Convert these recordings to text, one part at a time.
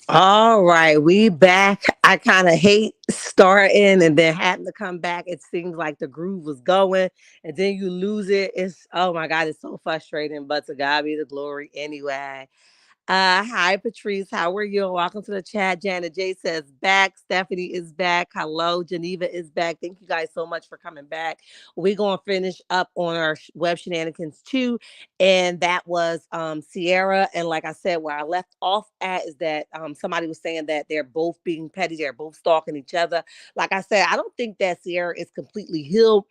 All right, we back. I kind of hate starting and then having to come back. It seems like the groove was going and then you lose it. It's, oh my God, it's so frustrating, but to God be the glory anyway. Hi, Patrice. How are you? Welcome to the chat. Janet J says back. Stephanie is back. Hello. Geneva is back. Thank you guys so much for coming back. We're going to finish up on our web shenanigans too. And that was Sierra. And like I said, where I left off at is that somebody was saying that they're both being petty. They're both stalking each other. Like I said, I don't think that Sierra is completely healed.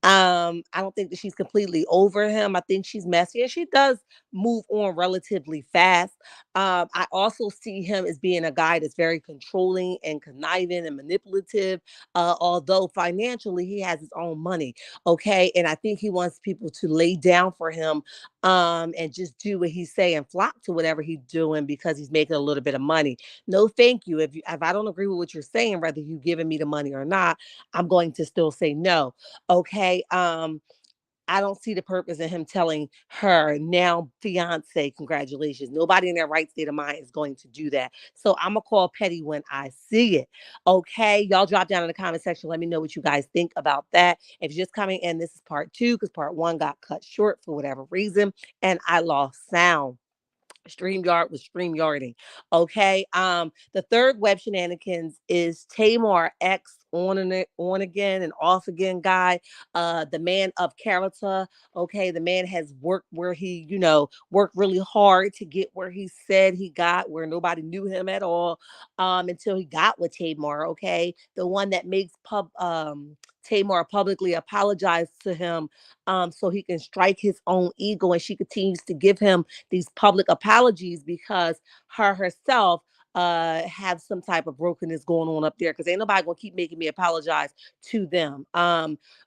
I don't think that she's completely over him. I think she's messy and she does move on relatively fast. I also see him as being a guy that's very controlling and conniving and manipulative. Although financially he has his own money, okay, and I think he wants people to lay down for him, and just do what he say and flock to whatever he's doing because he's making a little bit of money. No, thank you. If I don't agree with what you're saying, whether you giving me the money or not, I'm going to still say no. Okay. I don't see the purpose in him telling her now fiance congratulations. Nobody in their right state of mind is going to do that. So I'm gonna call petty when I see it. Okay. Y'all drop down in the comment section. Let me know what you guys think about that. If you're just coming in, this is part two because part one got cut short for whatever reason and I lost sound. StreamYard was StreamYarding. Okay. The third web shenanigans is Tamar X on again and off again guy. The man of character. Okay. The man has worked where he, worked really hard to get where he said he got, where nobody knew him at all. Until he got with Tamar. Okay. The one that makes Tamar publicly apologize to him so he can strike his own ego and she continues to give him these public apologies because her herself have some type of brokenness going on up there because ain't nobody gonna keep making me apologize to them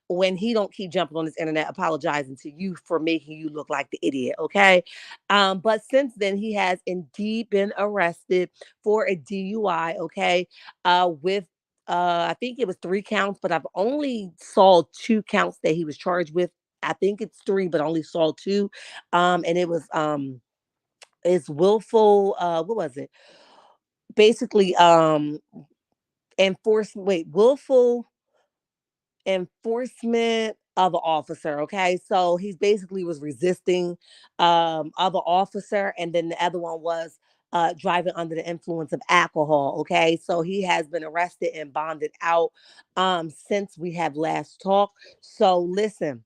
when he don't keep jumping on this internet apologizing to you for making you look like the idiot. Okay. But since then he has indeed been arrested for a DUI. Okay. With I think it was 3 counts, but I've only saw 2 counts that he was charged with I think it's three, but I only saw two. And it was it's willful. What was it? Basically, willful enforcement of an officer. Okay, so he's basically was resisting of an officer, and then the other one was driving under the influence of alcohol. Okay, so he has been arrested and bonded out since we have last talked. So listen,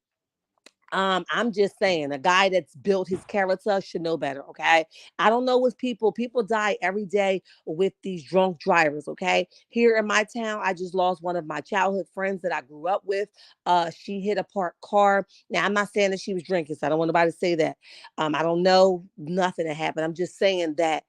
I'm just saying, a guy that's built his character should know better. Okay, I don't know what people die every day with these drunk drivers. Okay, here in my town, I just lost one of my childhood friends that I grew up with. She hit a parked car. Now, I'm not saying that she was drinking, so I don't want nobody to say that. I don't know nothing that happened. I'm just saying that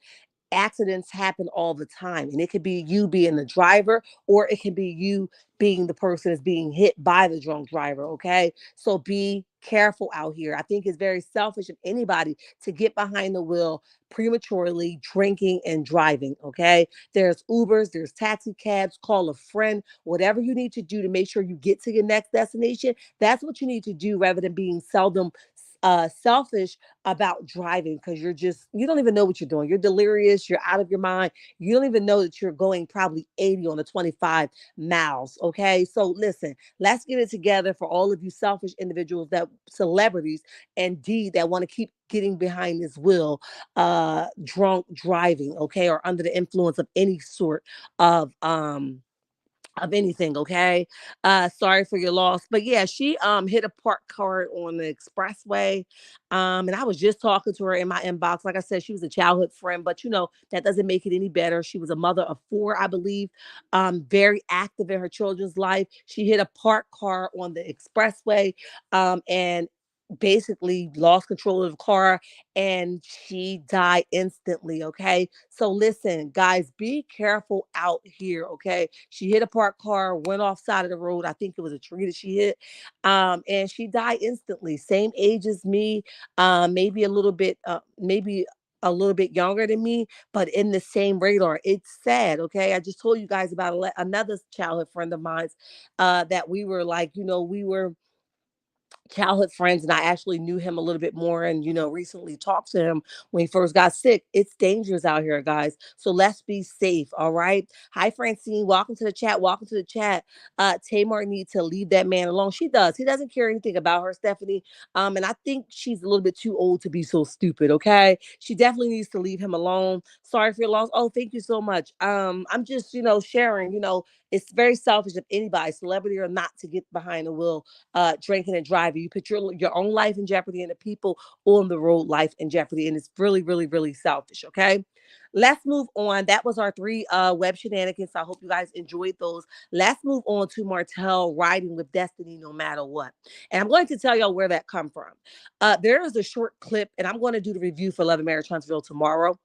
accidents happen all the time, and it could be you being the driver, or it can be you being the person that's being hit by the drunk driver. Okay, so be careful out here. I think it's very selfish of anybody to get behind the wheel prematurely drinking and driving. Okay, there's Ubers, there's taxi cabs, call a friend, whatever you need to do to make sure you get to your next destination. That's what you need to do, rather than being selfish about driving, because you don't even know what you're doing. You're delirious, you're out of your mind. You don't even know that you're going probably 80 on the 25 miles. Okay, so listen, let's get it together for all of you selfish individuals, that celebrities indeed, that want to keep getting behind this wheel drunk driving, okay, or under the influence of any sort of anything. Okay, sorry for your loss. But yeah, she hit a parked car on the expressway. And I was just talking to her in my inbox. Like I said, she was a childhood friend, but that doesn't make it any better. She was a mother of four, I believe. Very active in her children's life. She hit a parked car on the expressway, and basically lost control of the car, and she died instantly. Okay, so listen, guys, be careful out here. Okay, she hit a parked car, went off side of the road. I think it was a tree that she hit, and she died instantly. Same age as me, maybe a little bit younger than me, but in the same radar. It's sad. Okay, I just told you guys about another childhood friend of mine, that we were like, we were childhood friends, and I actually knew him a little bit more, and recently talked to him when he first got sick. It's dangerous out here, guys, so let's be safe. All right, hi Francine, welcome to the chat. Welcome to the chat. Tamar needs to leave that man alone. She does. He doesn't care anything about her, Stephanie. And I think she's a little bit too old to be so stupid. Okay, she definitely needs to leave him alone. Sorry for your loss. Oh, thank you so much. I'm just sharing. It's very selfish of anybody, celebrity or not, to get behind the wheel drinking and driving. You put your own life in jeopardy, and the people on the road life in jeopardy, and it's really, really, really selfish. Okay, let's move on. That was our three web shenanigans. I hope you guys enjoyed those. Let's move on to Martell riding with Destiny no matter what, and I'm going to tell y'all where that come from. There is a short clip, and I'm going to do the review for Love and Marriage Huntsville tomorrow.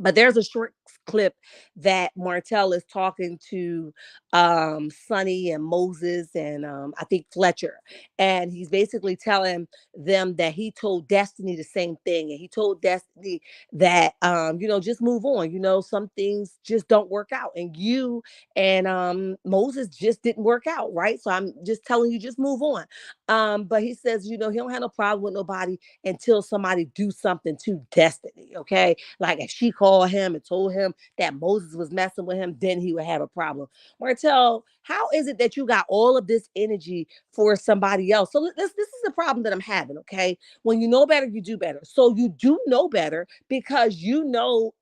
But there's a short clip that Martell is talking to Sonny and Moses, and I think Fletcher. And he's basically telling them that he told Destiny the same thing. And he told Destiny that, just move on. Some things just don't work out. And you and Moses just didn't work out, right? So I'm just telling you, just move on. But he says, he don't have no problem with nobody until somebody do something to Destiny, okay? Like if she called him and told him that Moses was messing with him, then he would have a problem. Martell, how is it that you got all of this energy for somebody else? So this is the problem that I'm having, okay? When you know better, you do better. So you do know better because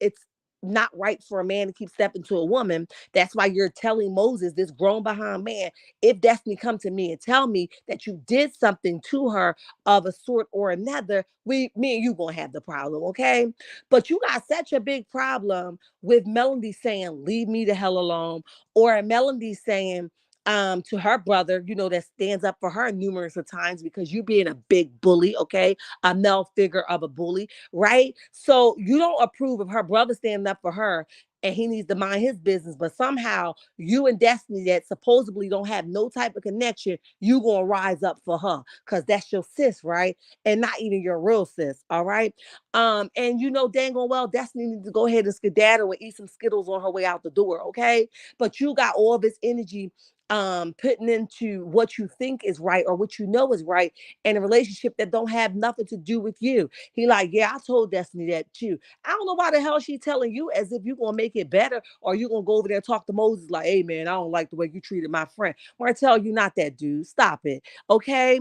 it's not right for a man to keep stepping to a woman. That's why you're telling Moses, this grown behind man, if Destiny come to me and tell me that you did something to her of a sort or another, me and you gonna have the problem, okay? But you got such a big problem with Melody saying, leave me the hell alone, or Melody saying, to her brother, that stands up for her numerous of times because you being a big bully, okay? A male figure of a bully, right? So you don't approve of her brother standing up for her, and he needs to mind his business. But somehow you and Destiny, that supposedly don't have no type of connection, you gonna rise up for her because that's your sis, right? And not even your real sis, all right? And dang on well, Destiny needs to go ahead and skedaddle and eat some Skittles on her way out the door, okay? But you got all this energy putting into what you think is right or what you know is right in a relationship that don't have nothing to do with you. He like, yeah, I told Destiny that too. I don't know why the hell she telling you as if you're gonna make it better or you're gonna go over there and talk to Moses like, hey man, I don't like the way you treated my friend. Martell, you not that dude. Stop it. Okay.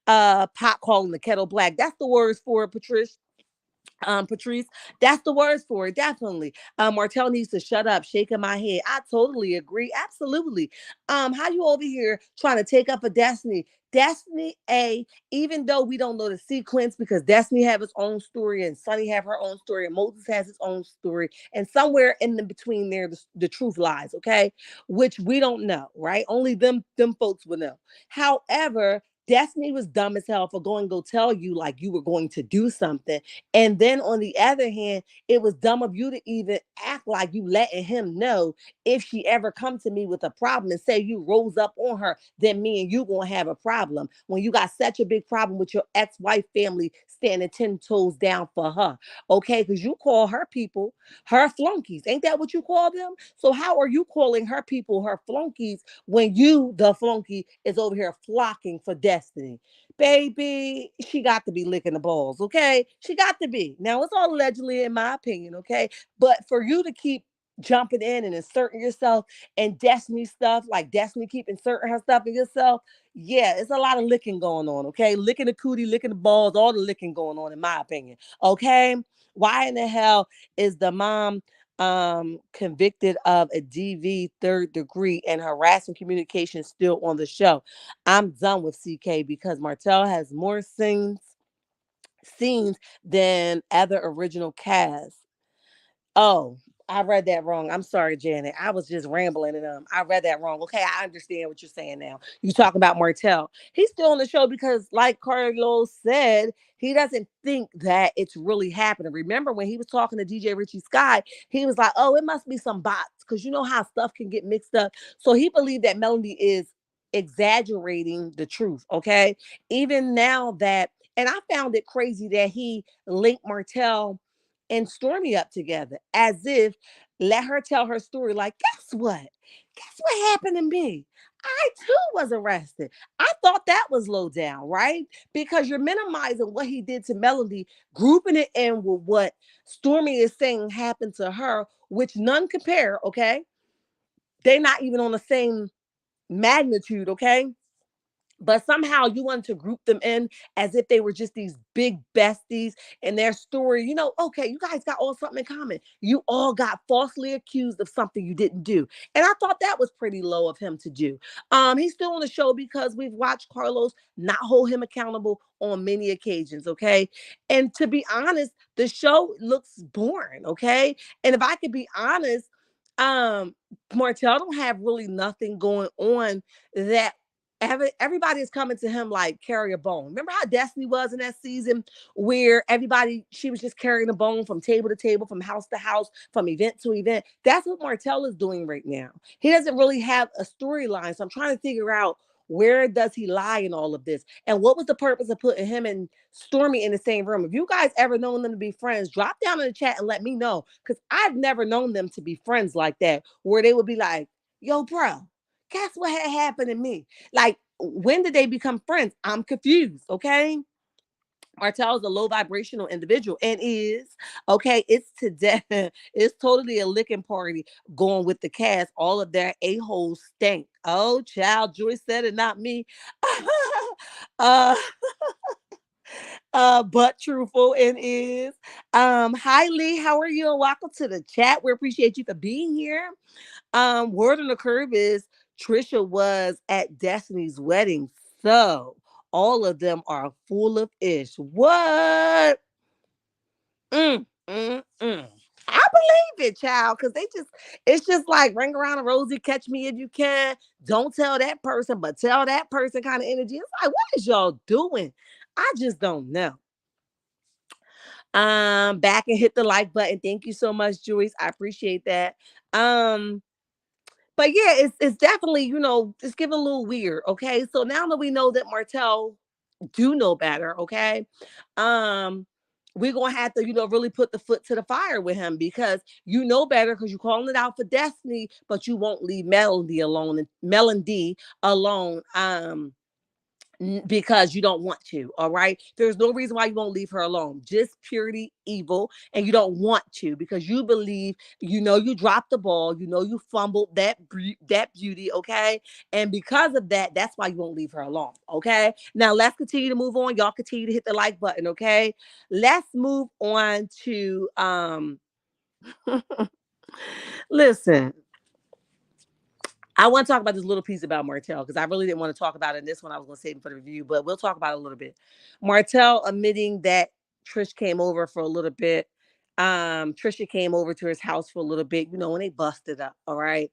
Pot calling the kettle black. That's the words for it, Patricia. Patrice, that's the words for it, definitely. Martell needs to shut up, shaking my head. I totally agree. Absolutely. How you over here trying to take up a Destiny? Destiny A, even though we don't know the sequence because Destiny have its own story and Sunny have her own story and Moses has his own story. And somewhere in the between there, the truth lies, okay? Which we don't know, right? Only them folks will know. However, Destiny was dumb as hell for going to go tell you like you were going to do something. And then on the other hand, it was dumb of you to even act like you letting him know if she ever come to me with a problem and say you rose up on her, then me and you gonna have a problem. When you got such a big problem with your ex-wife family standing 10 toes down for her. Okay, because you call her people her flunkies. Ain't that what you call them? So how are you calling her people her flunkies when you, the flunky, is over here flocking for Destiny? Baby, she got to be licking the balls, okay? She got to be. Now, it's all allegedly, in my opinion, okay? But for you to keep jumping in and inserting yourself and Destiny stuff, like Destiny keep inserting her stuff in yourself, yeah, it's a lot of licking going on, okay? Licking the cootie, licking the balls, all the licking going on, in my opinion, okay? Why in the hell is the mom convicted of a DV third degree and harassing communication still on the show? I'm done with CK because Martell has more scenes than other original cast. Oh, I read that wrong. I'm sorry, Janet. I was just rambling and I read that wrong. Okay, I understand what you're saying now. You talking about Martell. He's still on the show because, like Carlos said, he doesn't think that it's really happening. Remember when he was talking to DJ Richie Sky, he was like, oh, it must be some bots because you know how stuff can get mixed up. So he believed that Melody is exaggerating the truth. Okay. Even now that, and I found it crazy that he linked Martell and Stormy up together as if let her tell her story. Like, guess what? Guess what happened to me? I too was arrested. I thought that was low down, right? Because you're minimizing what he did to Melody, grouping it in with what Stormy is saying happened to her, which none compare, okay? They're not even on the same magnitude, okay? But somehow you wanted to group them in as if they were just these big besties and their story. You know, okay, you guys got all something in common. You all got falsely accused of something you didn't do. And I thought that was pretty low of him to do. He's still on the show because we've watched Carlos not hold him accountable on many occasions, okay? And to be honest, the show looks boring, okay? And if I could be honest, um, Martell don't have really nothing going on that everybody is coming to him like carry a bone. Remember how Destiny was in that season where everybody she was just carrying a bone from table to table, from house to house, from event to event. That's what Martell is doing right now. He doesn't really have a storyline. So I'm trying to figure out where does he lie in all of this? And what was the purpose of putting him and Stormy in the same room? If you guys ever known them to be friends, drop down in the chat and let me know. Because I've never known them to be friends like that, where they would be like, yo, bro, guess what had happened to me? Like, when did they become friends? I'm confused, okay? Martell is a low vibrational individual and is okay. It's today. It's totally a licking party going with the cast. All of their a-holes stank. Oh, child, Joyce said it, not me. uh, but truthful and is. Hi Lee, how are you? And welcome to the chat. We appreciate you for being here. Word on the curve is Trisha was at Destiny's wedding, so all of them are full of ish. What? Mm. I believe it, child, because it's just like ring around a rosy, catch me if you can. Don't tell that person, but tell that person kind of energy. It's like, what is y'all doing? I just don't know. Back and hit the like button. Thank you so much, Joyce. I appreciate that. Um, but yeah, it's definitely, it's getting a little weird. Okay. So now that we know that Martell do know better, okay. Um, we're gonna have to, really put the foot to the fire with him, because you know better, because you're calling it out for Destiny, but you won't leave Melody alone and Melody alone. Because you don't want to. All right. There's no reason why you won't leave her alone. Just purely evil. And you don't want to, because you believe, you dropped the ball. You fumbled that beauty. Okay. And because of that, that's why you won't leave her alone. Okay. Now let's continue to move on. Y'all continue to hit the like button. Okay. Let's move on to, listen, I want to talk about this little piece about Martell, because I really didn't want to talk about it in this one. I was going to save it for the review, but we'll talk about it a little bit. Martell admitting that Trish came over for a little bit. Trisha came over to his house for a little bit, when they busted up. All right.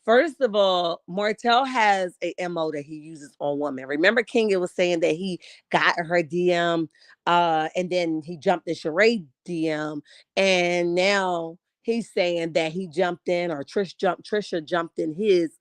First of all, Martell has a MO that he uses on women. Remember, Kinga was saying that he got her DM, and then he jumped in Shereé DM, and now he's saying that he jumped in, or Trisha jumped in his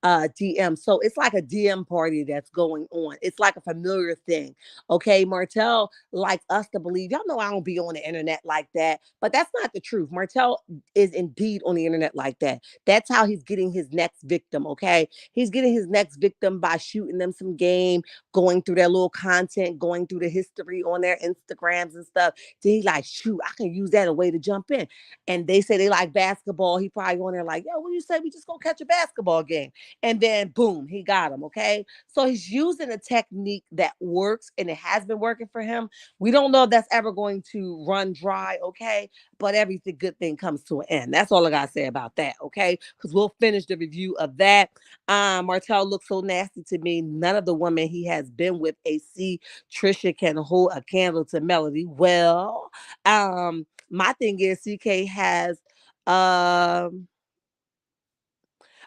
DM. So it's like a DM party that's going on. It's like a familiar thing. Okay. Martell like us to believe, y'all know I don't be on the internet like that, but that's not the truth. Martell is indeed on the internet like that. That's how he's getting his next victim. Okay. He's getting his next victim by shooting them some game, going through their little content, going through the history on their Instagrams and stuff. Then he's like, shoot, I can use that a way to jump in. And they say they like basketball. He probably on there like, yo, what do you say? We just go catch a basketball game. And then boom, he got him. Okay. So he's using a technique that works, and it has been working for him. We don't know if that's ever going to run dry. Okay. But everything good thing comes to an end. That's all I gotta say about that. Okay. Because we'll finish the review of that. Martell looks so nasty to me. None of the women he has been with, AC Trisha, can hold a candle to Melody. Well, my thing is, CK has um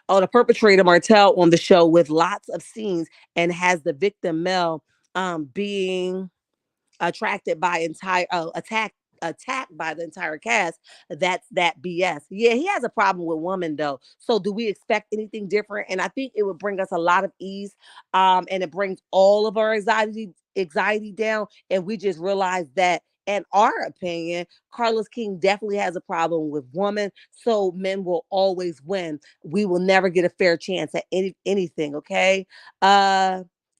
the perpetrator Martell on the show with lots of scenes, and has the victim Mel being attracted by entire attacked by the entire cast. That's that BS. Yeah, he has a problem with women though. So do we expect anything different? And I think it would bring us a lot of ease, and it brings all of our anxiety down, and we just realize that, in our opinion, Carlos King definitely has a problem with women. So men will always win. We will never get a fair chance at anything. Okay.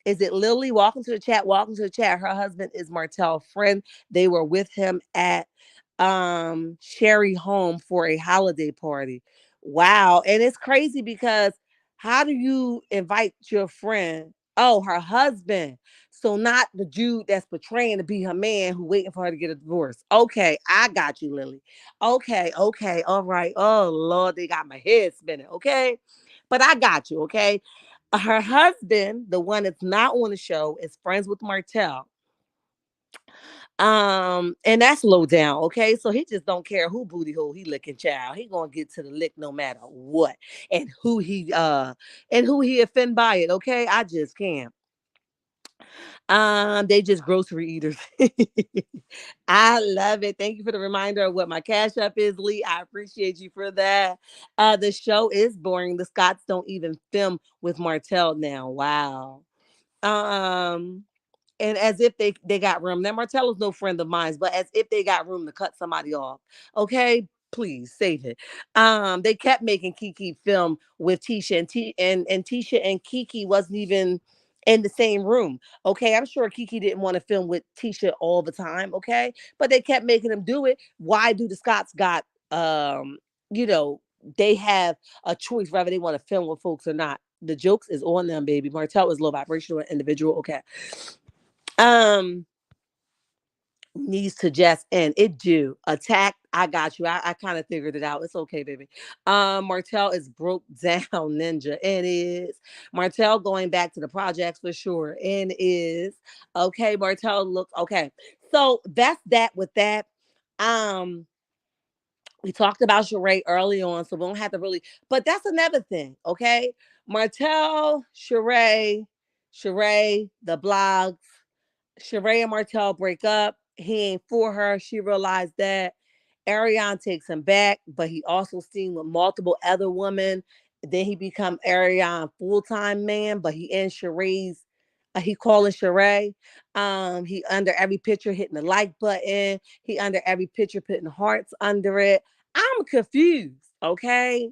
Is it Lily? Welcome to the chat. Welcome to the chat. Her husband is Martell's friend. They were with him at Sheree home for a holiday party. Wow. And it's crazy because how do you invite your friend? Oh, her husband. So not the dude that's portraying to be her man who waiting for her to get a divorce. Okay, I got you, Lily. Okay, okay, all right. Oh Lord, they got my head spinning. Okay. But I got you, okay? Her husband, the one that's not on the show, is friends with Martell. And that's low down, okay? So he just don't care who booty hole he licking, child. He gonna get to the lick no matter what, and who he offend by it, okay? I just can't. They just grocery eaters. I love it. Thank you for the reminder of what my cash app is, Lee. I appreciate you for that. The show is boring. The Scots don't even film with Martell now. Wow. Um, and as if they got room. Now Martell is no friend of mine, but as if they got room to cut somebody off. Okay, please save it. They kept making Kiki film with Tisha, and Tisha and Kiki wasn't even in the same room. Okay, I'm sure Kiki didn't want to film with Tisha all the time. Okay, but they kept making them do it. Why do the Scots got you know they have a choice whether they want to film with folks or not? The jokes is on them, baby. Martell is low vibrational individual. Okay. Um, needs to just end. It do. Attack. I got you. I kind of figured it out. It's okay, baby. Martell is broke down ninja. It is. Martell going back to the projects for sure. And is. Okay, Martell looks okay. So that's that with that. Um, we talked about Shereé early on, so we don't have to really, but that's another thing, okay? Martell, Shereé, the blogs, Shereé and Martell break up. He ain't for her. She realized that. Arion takes him back, but he also seen with multiple other women. Then he become Arion full-time man, but he in Sheree's He calling Shereé. He under every picture hitting the like button. He under every picture putting hearts under it. I'm confused. Okay.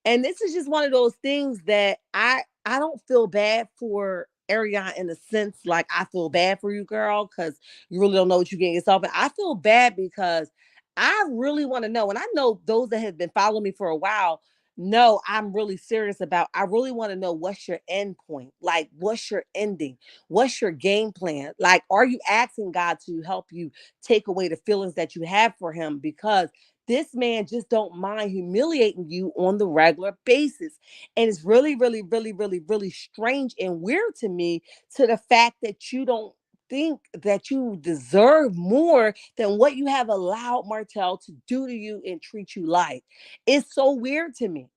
And this is just one of those things that I don't feel bad for Arion in a sense like I feel bad for you, girl, because you really don't know what you're getting yourself in. I feel bad because I really want to know, and I know those that have been following me for a while know I'm really serious about. I really want to know what's your end point, like what's your ending, what's your game plan, like are you asking God to help you take away the feelings that you have for Him because this man just don't mind humiliating you on the regular basis. And it's really, really, really, really, really strange and weird to me to the fact that you don't think that you deserve more than what you have allowed Martell to do to you and treat you like. It's so weird to me.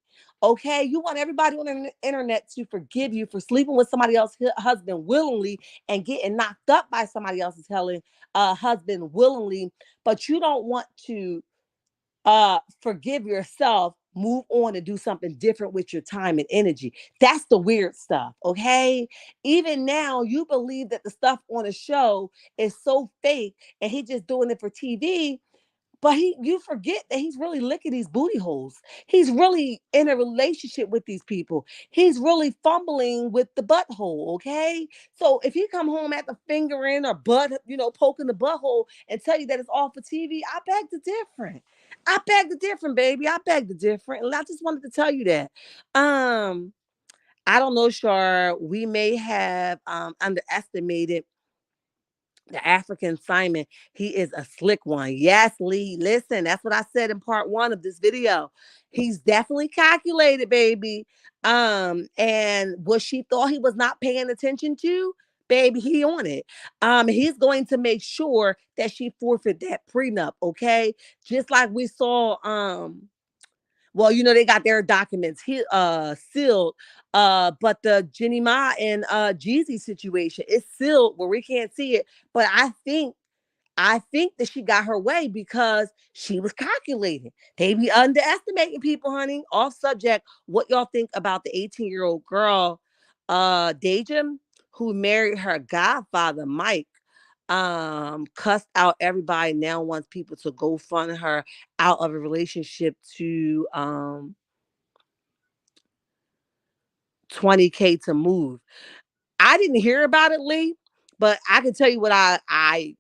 Okay, you want everybody on the internet to forgive you for sleeping with somebody else's husband willingly and getting knocked up by somebody else's husband willingly, but you don't want to forgive yourself, move on and do something different with your time and energy. That's the weird stuff. Okay, even now you believe that the stuff on the show is so fake and he just doing it for TV, but you forget that he's really licking these booty holes. He's really in a relationship with these people. He's really fumbling with the butthole. Okay, so if he come home at the fingering or butt, poking the butthole and tell you that it's all for TV, I beg to different. I beg to different, baby. I beg to different, and I just wanted to tell you that. Um, I don't know, Shar. We may have underestimated the African Simon. He is a slick one. Yes, Lee. Listen, that's what I said in part one of this video. He's definitely calculated, baby. And what she thought he was not paying attention to, baby, he on it. He's going to make sure that she forfeit that prenup, okay? Just like we saw, well, they got their documents sealed. But the Jenny Ma and Jeezy situation is sealed where we can't see it. But I think that she got her way because she was calculating. They be underestimating people, honey. Off subject, what y'all think about the 18-year-old girl, Dejim, who married her godfather, Mike? Cussed out everybody, now wants people to go fund her out of a relationship to 20K to move. I didn't hear about it, Lee, but I can tell you what I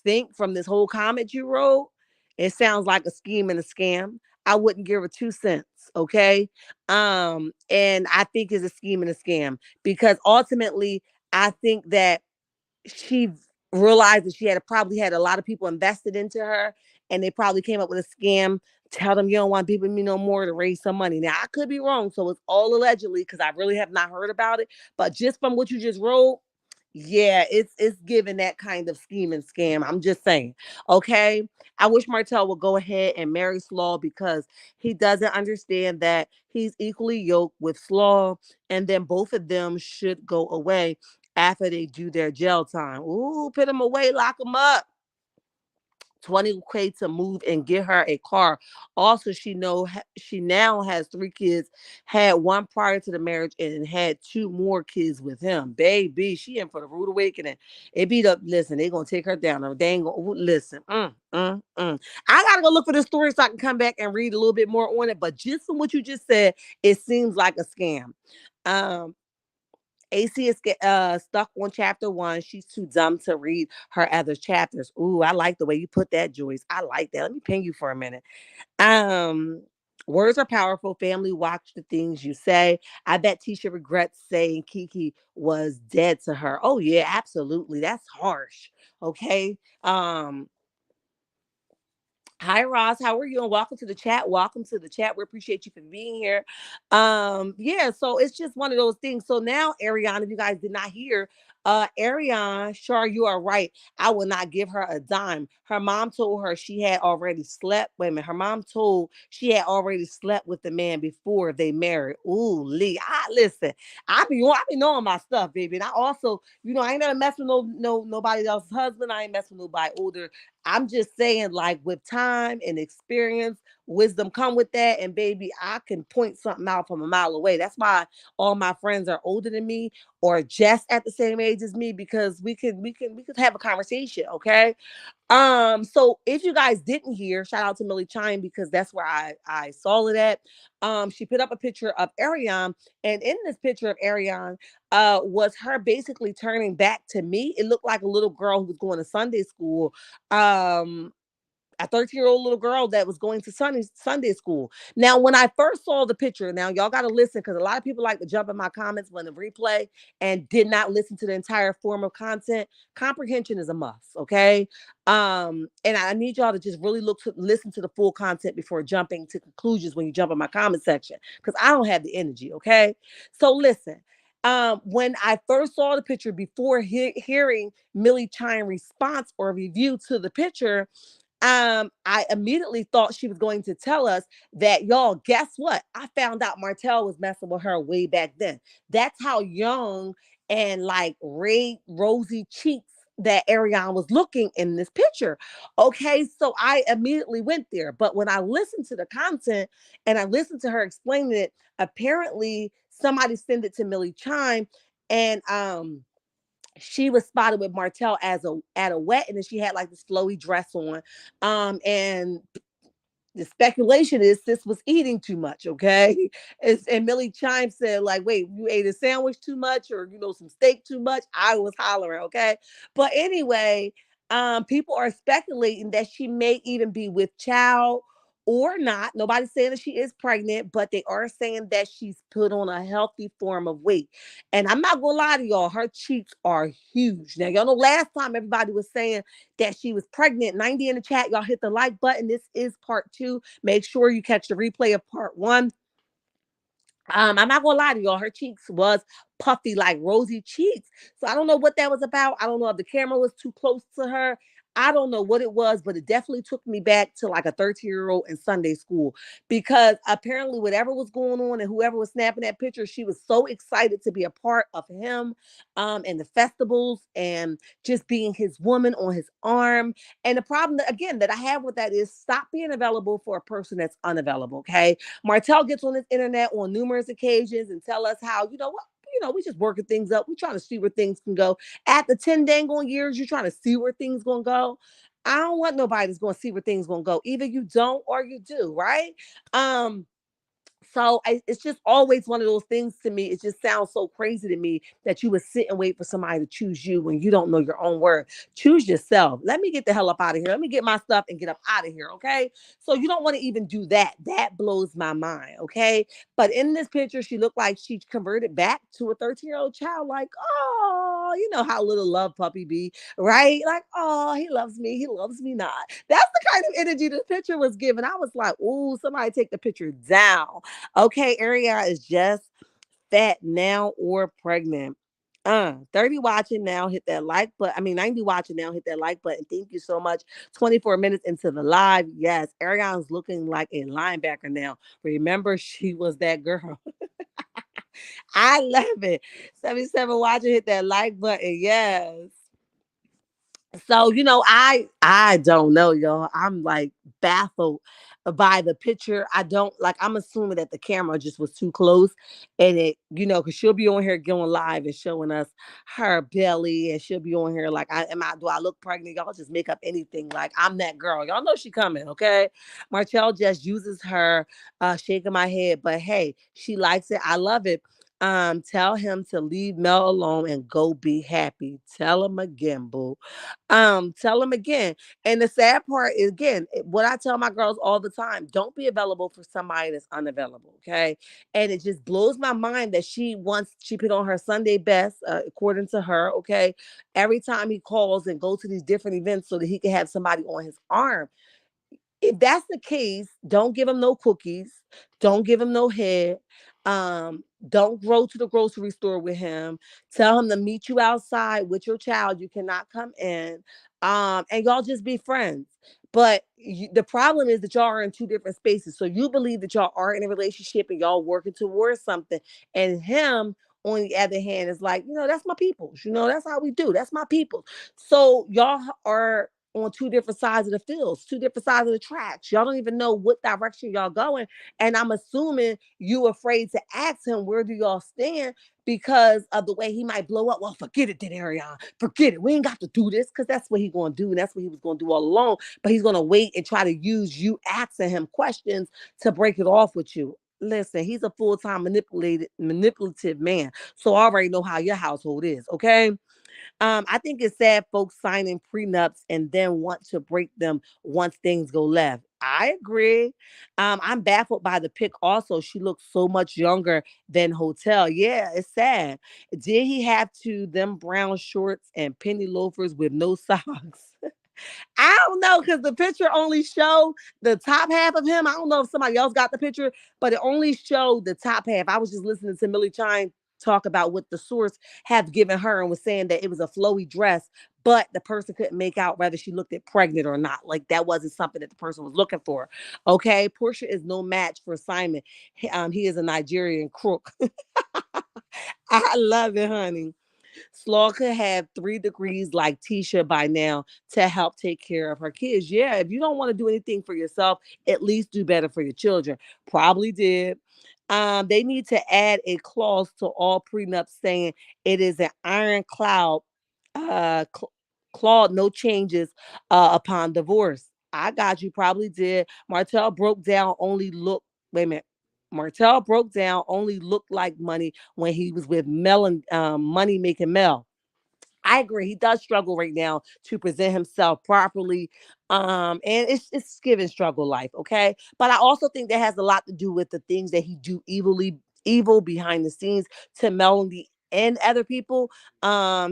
think from this whole comment you wrote. It sounds like a scheme and a scam. I wouldn't give her 2 cents, okay? And I think it's a scheme and a scam because ultimately I think that she realized that she probably had a lot of people invested into her, and they probably came up with a scam. Tell them you don't want people me no more to raise some money. Now I could be wrong, so it's all allegedly because I really have not heard about it. But just from what you just wrote, yeah, it's giving that kind of scheme and scam. I'm just saying. Okay. I wish Martell would go ahead and marry Slaw because he doesn't understand that he's equally yoked with Slaw, and then both of them should go away after they do their jail time. Ooh, put them away, lock them up. 20K to move and get her a car. Also, she now has 3 kids, had one prior to the marriage, and had 2 more kids with him. Baby, she in for the rude awakening. It beat up. Listen, they gonna take her down. They ain't gonna listen. I gotta go look for this story so I can come back and read a little bit more on it. But just from what you just said, it seems like a scam. Um, AC is stuck on chapter 1. She's too dumb to read her other chapters. Ooh, I like the way you put that, Joyce. I like that. Let me ping you for a minute. Um, Words are powerful. Family, watch the things you say. I bet Tisha regrets saying Kiki was dead to her. Oh yeah, absolutely. That's harsh. Okay. Hi Ross, how are you? And welcome to the chat. Welcome to the chat. We appreciate you for being here. Yeah, so it's just one of those things. So now, Ariane, if you guys did not hear, Ariane, sure, you are right. I will not give her a dime. Her mom told her she had already slept. Wait a minute. Her mom told she had already slept with the man before they married. Ooh, Lee. Listen, I be knowing my stuff, baby. And I also, I ain't never mess with nobody else's husband. I ain't mess with nobody older. I'm just saying, like, with time and experience, wisdom come with that. And baby, I can point something out from a mile away. That's why all my friends are older than me or just at the same age as me, because we could have a conversation, okay? So if you guys didn't hear, shout out to Millie Chime, because that's where I saw it at. She put up a picture of Arion, and in this picture of Arion, was her basically turning back to me. It looked like a little girl who was going to Sunday school. Um, a 13-year-old little girl that was going to Sunday school. Now, when I first saw the picture, now y'all got to listen, because a lot of people like to jump in my comments when the replay and did not listen to the entire form of content. Comprehension is a must, okay? And I need y'all to just really listen to the full content before jumping to conclusions when you jump in my comment section, because I don't have the energy, okay? So listen. When I first saw the picture before hearing Millie Chine response or review to the picture, I immediately thought she was going to tell us that, y'all, guess what? I found out Martell was messing with her way back then. That's how young and like rosy cheeks that Ariane was looking in this picture. Okay, so I immediately went there. But when I listened to the content and I listened to her explaining it, apparently somebody sent it to Millie Chime, and she was spotted with Martell as a at a wedding, and she had like this flowy dress on. And the speculation is sis was eating too much, okay? And Millie Chime said, like, wait, you ate a sandwich too much, or some steak too much? I was hollering, okay? But anyway, people are speculating that she may even be with child or not. Nobody's saying that she is pregnant, but they are saying that she's put on a healthy form of weight. And I'm not gonna lie to y'all, her cheeks are huge. Now, y'all know last time everybody was saying that she was pregnant. 90 in the chat. Y'all hit the like button. This is part two. Make sure you catch the replay of part one. I'm not gonna lie to y'all, her cheeks was puffy, like rosy cheeks. So I don't know what that was about. I don't know if the camera was too close to her. I don't know what it was, but it definitely took me back to like a 13-year-old in Sunday school, because apparently whatever was going on and whoever was snapping that picture, she was so excited to be a part of him, and the festivals, and just being his woman on his arm. And the problem that, again, that I have with that is, stop being available for a person that's unavailable. Okay, Martell gets on this internet on numerous occasions and tell us how, what, we just working things up. We trying to see where things can go. After 10 dang on years, you're trying to see where things gonna go. I don't want nobody that's gonna see where things gonna go. Either you don't or you do, right? Um, it's just always one of those things to me. It just sounds so crazy to me that you would sit and wait for somebody to choose you when you don't know your own word. Choose yourself. Let me get the hell up out of here. Let me get my stuff and get up out of here. Okay. So you don't want to even do that. That blows my mind. Okay. But in this picture, she looked like she converted back to a 13-year-old child. Like, oh, you know how little love puppy be, right? Like, oh, he loves me. He loves me not. That's the kind of energy this picture was given. I was like, ooh, somebody take the picture down. Okay, Area is just fat now or pregnant. 30 watching now, hit that like button. I mean, 90 watching now, hit that like button. Thank you so much. 24 minutes into the live. Yes, Arionne's looking like a linebacker now. Remember, she was that girl. I love it. 77 watching, hit that like button. Yes. So I don't know, y'all. I'm like baffled by the picture. I don't like, I'm assuming that the camera just was too close, and it, because she'll be on here going live and showing us her belly, and she'll be on here like, do I look pregnant? Y'all just make up anything. Like, I'm that girl. Y'all know she coming, okay? Martell just uses her shaking my head, but hey, she likes it. I love it. Tell him to leave Mel alone and go be happy. Tell him again, boo. Tell them again. And the sad part is, again, what I tell my girls all the time: don't be available for somebody that's unavailable. Okay. And it just blows my mind that she put on her Sunday best, according to her. Okay. Every time he calls and go to these different events so that he can have somebody on his arm. If that's the case, don't give him no cookies. Don't give him no head. Don't go to the grocery store with him. Tell him to meet you outside with your child. You cannot come in. And y'all just be friends. But the problem is that y'all are in two different spaces. So you believe that y'all are in a relationship and y'all working towards something. And him, on the other hand, is like, that's my people's. That's how we do. That's my people's. So y'all are on two different sides of the fields, two different sides of the tracks. Y'all don't even know what direction y'all going. And I'm assuming you afraid to ask him, where do y'all stand? Because of the way he might blow up. Well, forget it then, Arion. Forget it. We ain't got to do this, because that's what he's going to do. And that's what he was going to do all along. But he's going to wait and try to use you asking him questions to break it off with you. Listen, he's a full-time manipulative man. So I already know how your household is, okay? I think it's sad folks signing prenups and then want to break them once things go left. I agree. I'm baffled by the pic also. She looks so much younger than Hotel. Yeah, it's sad. Did he have to them brown shorts and penny loafers with no socks? I don't know, because the picture only showed the top half of him. I don't know if somebody else got the picture, but it only showed the top half. I was just listening to Millie Chine talk about what the source have given her and was saying that it was a flowy dress, but the person couldn't make out whether she looked it pregnant or not. Like that wasn't something that the person was looking for. Okay, Portia is no match for Simon. He is a Nigerian crook. I love it, honey. Slaw could have 3 degrees like Tisha by now to help take care of her kids. Yeah, if you don't want to do anything for yourself, at least do better for your children. Probably did. They need to add a clause to all prenups saying it is an ironclad clause, no changes upon divorce. I got you. Probably did. Martell broke down. Only look. Wait a minute. Martell broke down. Only looked like money when he was with Mel and Money Making Mel. I agree. He does struggle right now to present himself properly. And it's giving struggle life, okay? But I also think that has a lot to do with the things that he do evil behind the scenes to Melody and other people.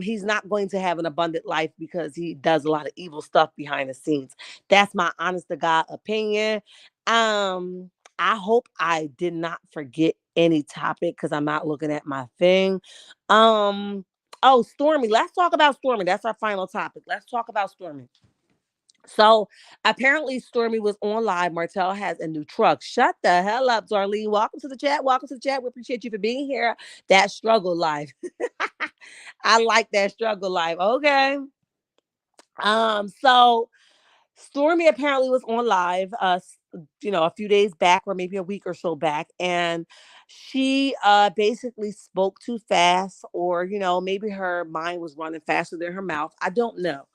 He's not going to have an abundant life because he does a lot of evil stuff behind the scenes. That's my honest to God opinion. I hope I did not forget any topic because I'm not looking at my thing. Um Oh, Stormy. Let's talk about Stormy. That's our final topic. Let's talk about Stormy. So apparently Stormy was on live. Martell has a new truck. Shut the hell up, Darlene. Welcome to the chat. Welcome to the chat. We appreciate you for being here. That struggle life. I like that struggle life. Okay. So Stormy apparently was on live, a few days back or maybe a week or so back, and she basically spoke too fast, or maybe her mind was running faster than her mouth. I don't know,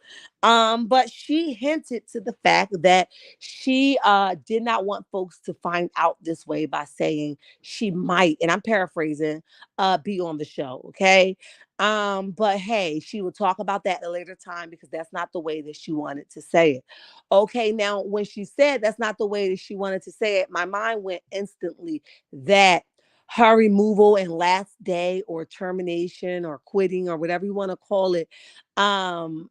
but she hinted to the fact that she did not want folks to find out this way by saying she might, and I'm paraphrasing, be on the show. Okay. But hey, she will talk about that at a later time because that's not the way that she wanted to say it. Okay, now when she said that's not the way that she wanted to say it, my mind went instantly that her removal and last day or termination or quitting or whatever you want to call it, um,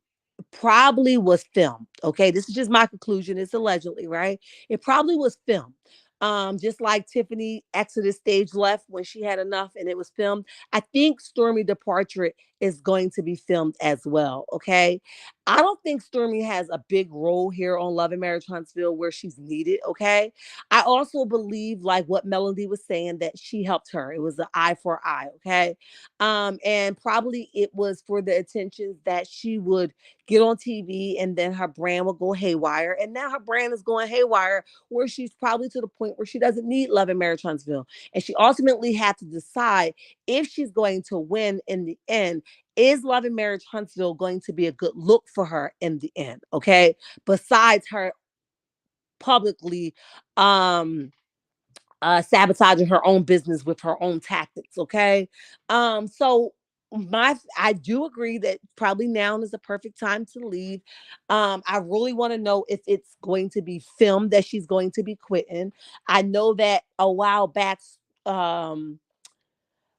probably was filmed. Okay, this is just my conclusion. It's allegedly, right? It probably was filmed. Just like Tiffany exited stage left when she had enough and it was filmed. I think Stormy departure is going to be filmed as well. Okay. I don't think Stormy has a big role here on Love and Marriage Huntsville where she's needed. Okay. I also believe, like what Melody was saying, that she helped her. It was an eye for eye. Okay. And probably it was for the intentions that she would get on TV and then her brand will go haywire. And now her brand is going haywire where she's probably to the point where she doesn't need Love and Marriage Huntsville. And she ultimately had to decide if she's going to win in the end. Is Love and Marriage Huntsville going to be a good look for her in the end? Okay. Besides her publicly um sabotaging her own business with her own tactics. Okay. So I do agree that probably now is the perfect time to leave. I really want to know if it's going to be filmed that she's going to be quitting. I know that a while back, um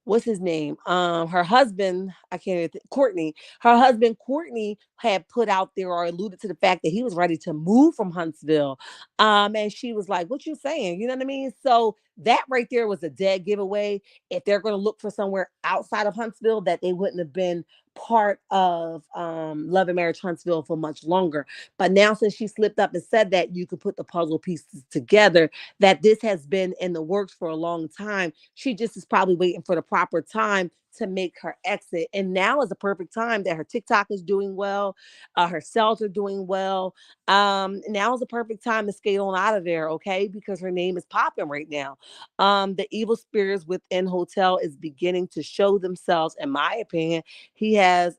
what's his name? Her husband, I can't even Courtney. Her husband Courtney had put out there or alluded to the fact that he was ready to move from Huntsville. And she was like, "What you saying?" You know what I mean? So that right there was a dead giveaway. If they're going to look for somewhere outside of Huntsville, that they wouldn't have been part of Love and Marriage Huntsville for much longer. But now, since she slipped up and said that, you could put the puzzle pieces together that this has been in the works for a long time. She just is probably waiting for the proper time to make her exit. And now is the perfect time that her TikTok is doing well, her sales are doing well. Now is the perfect time to skate on out of there, okay? Because her name is popping right now. The evil spirits within Hotel is beginning to show themselves, in my opinion. He has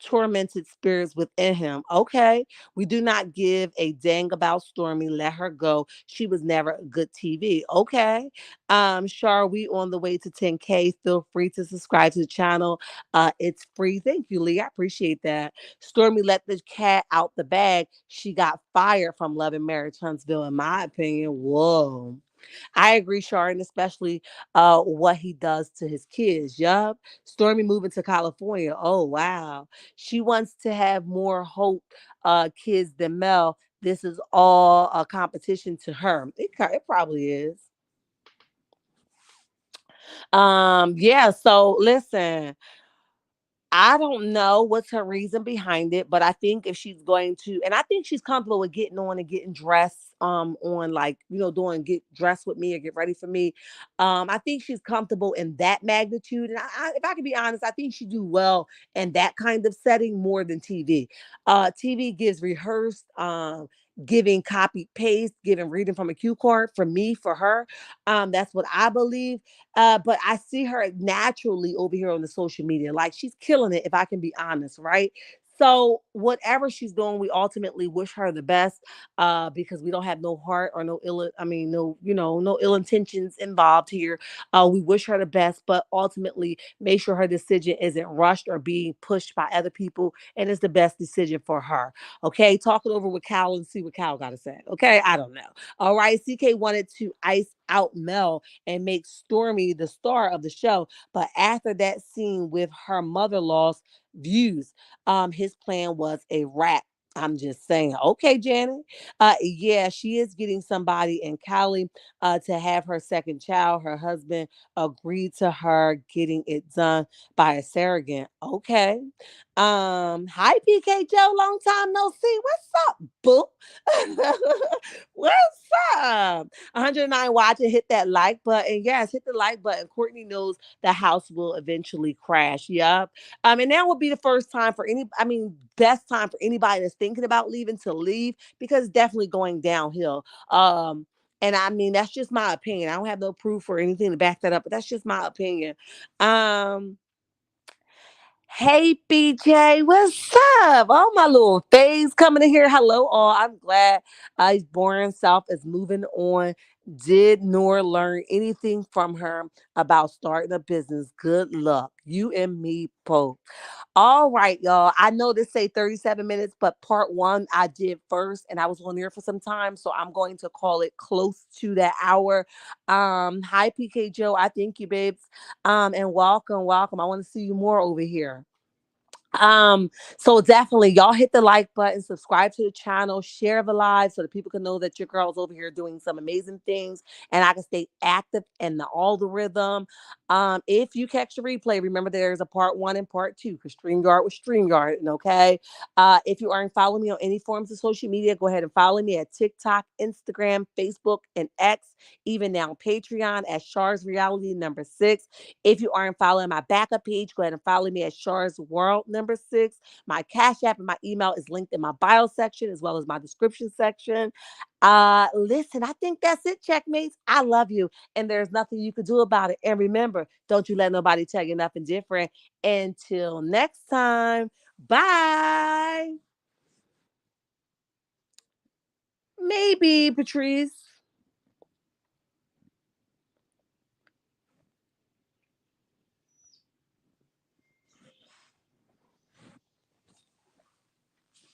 tormented spirits within him. Okay. We do not give a dang about Stormy. Let her go. She was never a good TV. Okay. Shar, we on the way to 10K. Feel free to subscribe to the channel. It's free. Thank you, Lee. I appreciate that. Stormy let the cat out the bag. She got fired from Love and Marriage Huntsville, in my opinion. Whoa. I agree, Sharon, especially what he does to his kids. Yup. Stormy moving to California. Oh, wow. She wants to have more Hope kids than Mel. This is all a competition to her. It probably is. Yeah, so listen, I don't know what's her reason behind it, but I think if she's going to, and I think she's comfortable with getting on and getting dressed, on like, doing get dressed with me or get ready for me. I think she's comfortable in that magnitude. And if I can be honest, I think she do well in that kind of setting more than TV. TV gives rehearsed, giving copy paste, giving reading from a cue card for me, for her. That's what I believe. But I see her naturally over here on the social media. Like she's killing it, if I can be honest, right? So whatever she's doing, we ultimately wish her the best, because we don't have no heart or no ill, I mean, no, no ill intentions involved here. We wish her the best, but ultimately make sure her decision isn't rushed or being pushed by other people, and it's the best decision for her. Okay, talk it over with Cal and see what Cal got to say. Okay, I don't know. All right, CK wanted to ice out Mel and make Stormy the star of the show. But after that scene with her mother-in-law's views, his plan was a wrap. I'm just saying. Okay, Janet. Yeah, she is getting somebody in Cali to have her second child. Her husband agreed to her getting it done by a surrogate. Okay. Hi PK Joe, long time no see. What's up, boo? What's up? 109 watch and hit that like button. Yes, hit the like button. Courtney knows the house will eventually crash. Yep. And that would be the first time for best time for anybody that's thinking about leaving to leave, because it's definitely going downhill. And I mean, that's just my opinion. I don't have no proof or anything to back that up, but that's just my opinion. Um, Hey BJ, what's up? Oh, my little face coming in here. Hello, all. I'm glad his boring self is moving on. Did nor learn anything from her about starting a business. Good luck. You and me both. All right, y'all. I know this say 37 minutes, but part one I did first, and I was on there for some time, so I'm going to call it close to that hour. Hi PK Joe. I thank you, babes. And welcome, welcome. I want to see you more over here. So definitely y'all hit the like button, subscribe to the channel, share the live so that people can know that your girl's over here doing some amazing things and I can stay active in the algorithm. If you catch the replay, remember there's a part one and part two because StreamYard was StreamYard. Okay. If you aren't following me on any forms of social media, go ahead and follow me at TikTok, Instagram, Facebook, and X, even now Patreon at Shar's Reality number 6. If you aren't following my backup page, go ahead and follow me at Shar's World number 6. My Cash App and my email is linked in my bio section as well as my description section. Listen, I think that's it, checkmates. I love you, and there's nothing you could do about it. And remember, don't you let nobody tell you nothing different. Until next time, bye. Maybe, Patrice.